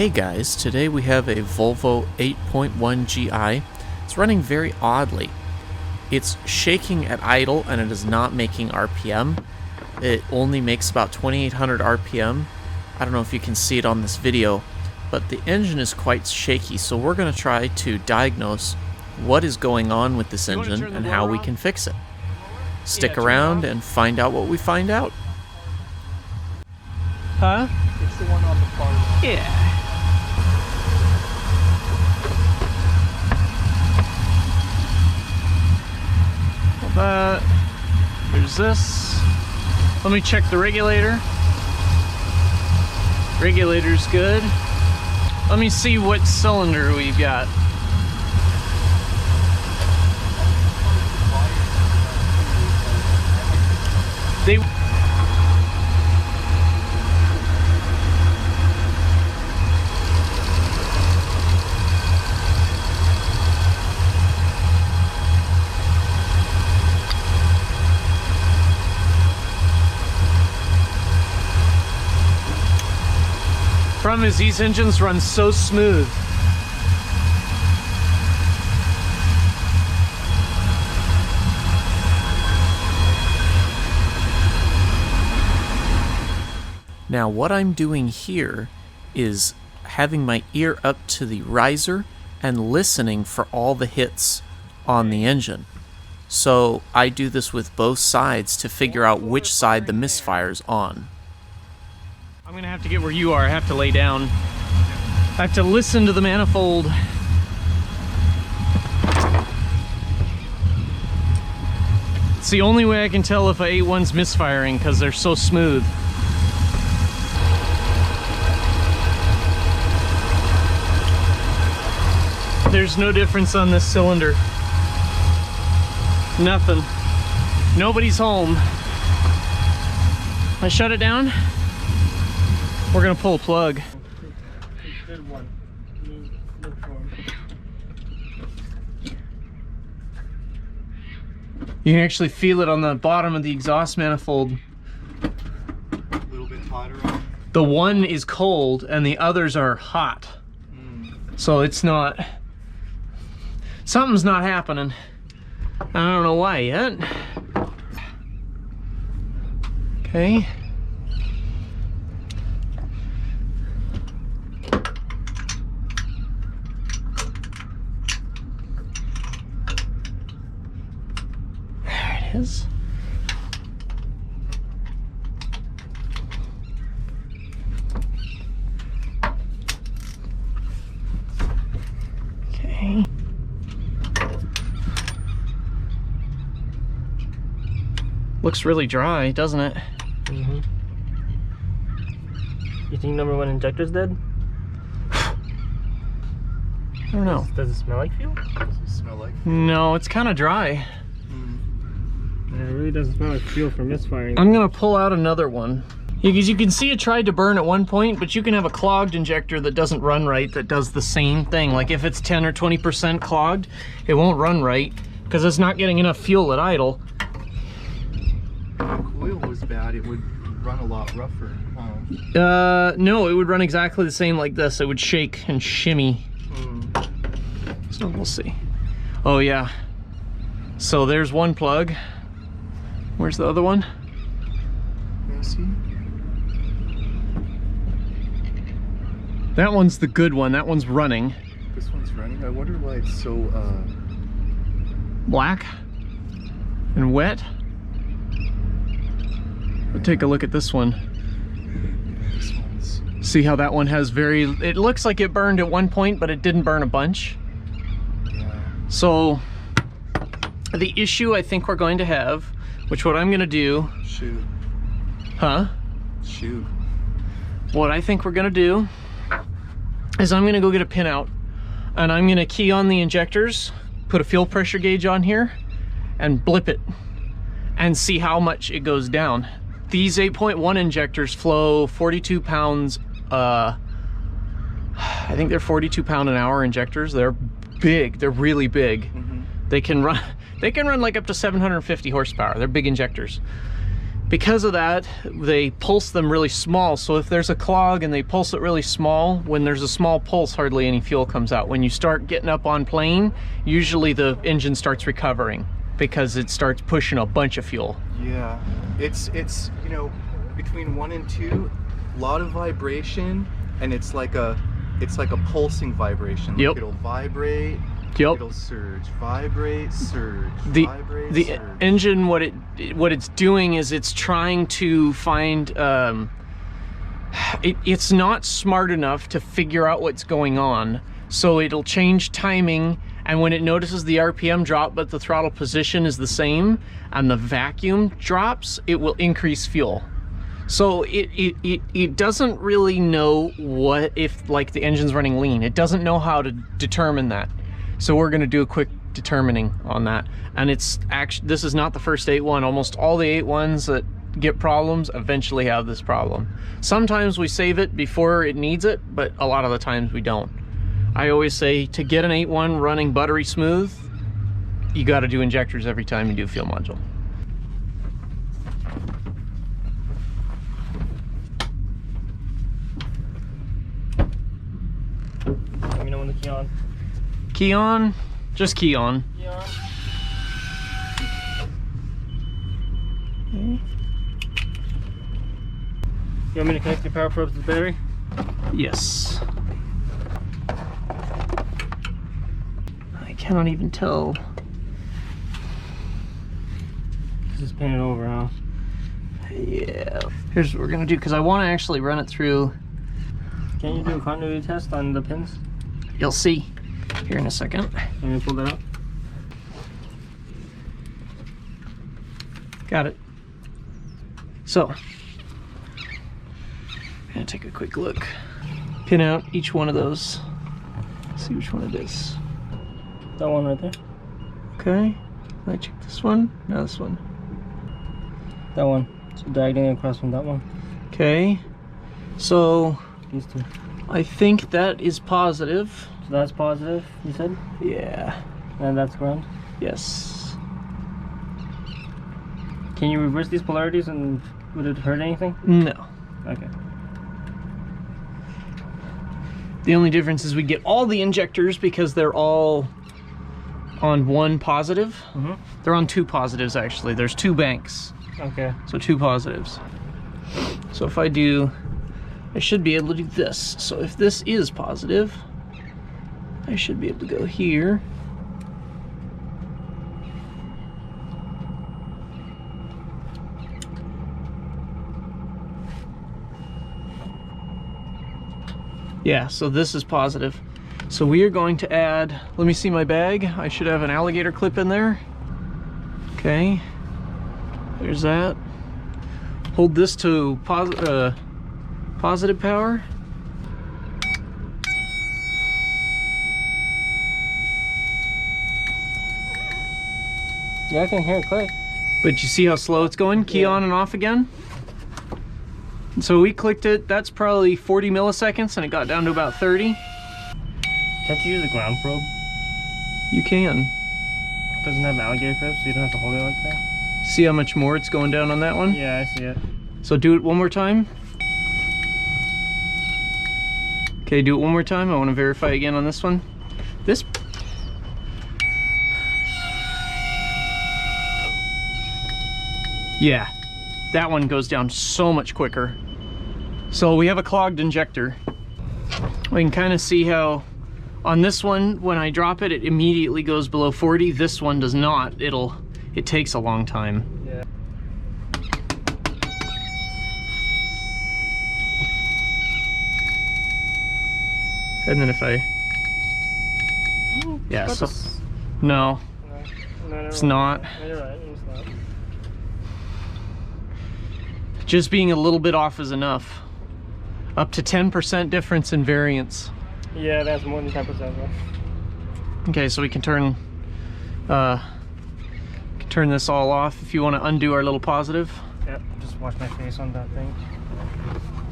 Hey guys, today we have a Volvo 8.1 GI. It's running very oddly. It's shaking at idle and it is not making RPM. It only makes about 2800 RPM. I don't know if you can see it on this video, but the engine is quite shaky, so we're going to try to diagnose what is going on with this engine and how we can fix it. Stick around and find out what we find out. Huh? It's the one on the far right. Yeah. There's this. Let me check the regulator. Regulator's good. Let me see what cylinder we've got. Problem is, these engines run so smooth. Now what I'm doing here is having my ear up to the riser and listening for all the hits on the engine. So I do this with both sides to figure out which side the misfire's on. I'm gonna have to get where you are. I have to lay down. I have to listen to the manifold. It's the only way I can tell if a 8.1's misfiring because they're so smooth. There's no difference on this cylinder. Nothing. Nobody's home. I shut it down. We're gonna pull a plug. You can actually feel it on the bottom of the exhaust manifold. A little bit hotter. The one is cold and the others are hot. So it's not... Something's not happening. I don't know why yet. Okay. There it is. Okay. Looks really dry, doesn't it? Mm-hmm. You think number one injector's dead? I don't know. Does it smell like fuel? Does it smell like? No, it's kind of dry. Yeah, it really doesn't smell like fuel for misfiring. I'm gonna pull out another one. Because you can see it tried to burn at one point, but you can have a clogged injector that doesn't run right that does the same thing. Like if it's 10 or 20% clogged, it won't run right because it's not getting enough fuel at idle. If the coil was bad, it would run a lot rougher, huh? No, it would run exactly the same like this. It would shake and shimmy. So we'll see. Oh yeah. So there's one plug. Where's the other one? Can I see? That one's the good one. That one's running. This one's running. I wonder why it's so, Black and wet. We'll take a look at this one. This one's... See how that one has very... It looks like it burned at one point, but it didn't burn a bunch. Yeah. So the issue I think we're going to have, which what I'm gonna do... Shoot. Huh? Shoot. What I think we're gonna do is I'm gonna go get a pinout and I'm gonna key on the injectors, put a fuel pressure gauge on here and blip it and see how much it goes down. These 8.1 injectors flow 42 pounds, I think they're 42 pound an hour injectors. They're big, they're really big. They can run like up to 750 horsepower. They're big injectors. Because of that, they pulse them really small. So if there's a clog and they pulse it really small, when there's a small pulse, hardly any fuel comes out. When you start getting up on plane, usually the engine starts recovering because it starts pushing a bunch of fuel. Yeah, it's you know, between 1 and 2, a lot of vibration, and it's like a pulsing vibration. Like Yep. it'll vibrate. Yep. It'll surge, vibrate, surge, The vibrate, surge. engine, what it's doing is it's trying to find. It's not smart enough to figure out what's going on, so it'll change timing. And when it notices the RPM drop, but the throttle position is the same, and the vacuum drops, it will increase fuel. So it doesn't really know what if like the engine's running lean. It doesn't know how to determine that. So we're going to do a quick determining on that. And it's actually, this is not the first 8.1. Almost all the 8.1s that get problems eventually have this problem. Sometimes we save it before it needs it, but a lot of the times we don't. I always say to get an 8.1 running buttery smooth, you got to do injectors every time you do fuel module. Let me know when the key on. Key on, just key on. Key on. Okay. You want me to connect your power probes to the battery? Yes. I cannot even tell. Just paint it over, huh? Yeah. Here's what we're gonna do, because I want to actually run it through. Can't you do a continuity test on the pins? You'll see here in a second. Let me pull that out. Got it. So, I'm gonna take a quick look. Pin out each one of those. See which one it is. That one right there. Okay. Can I check this one? No, this one. That one. So diagonally across from that one. Okay. So, These two. I think that is positive. So that's positive, you said? Yeah. And that's ground. Yes. Can you reverse these polarities and would it hurt anything? No. Okay. The only difference is we get all the injectors because they're all on one positive. Mm-hmm. They're on two positives actually. There's two banks, Okay. so two positives. So if I do, I should be able to do this. So if this is positive, I should be able to go here. Yeah, so this is positive. So we are going to add, let me see my bag. I should have an alligator clip in there. Okay, there's that. Hold this to positive power. Yeah, I can hear it click. But you see how slow it's going? Key on and off again. So we clicked it, that's probably 40 milliseconds and it got down to about 30. Can't you use a ground probe? You can. It doesn't have alligator clips, so you don't have to hold it like that. See how much more it's going down on that one? Yeah, I see it. So do it one more time. Okay, do it one more time. I want to verify again on this one. This. Yeah, that one goes down so much quicker. So we have a clogged injector. We can kind of see how on this one, when I drop it, it immediately goes below 40. This one does not. It takes a long time. Yeah. And then if I, yeah, so, no, it's not. You're right, it's not. Just being a little bit off is enough. Up to 10% difference in variance. Yeah, that's more than 10%. Though. Okay, so we can turn this all off if you want to undo our little positive. Yep, just wash my face on that thing.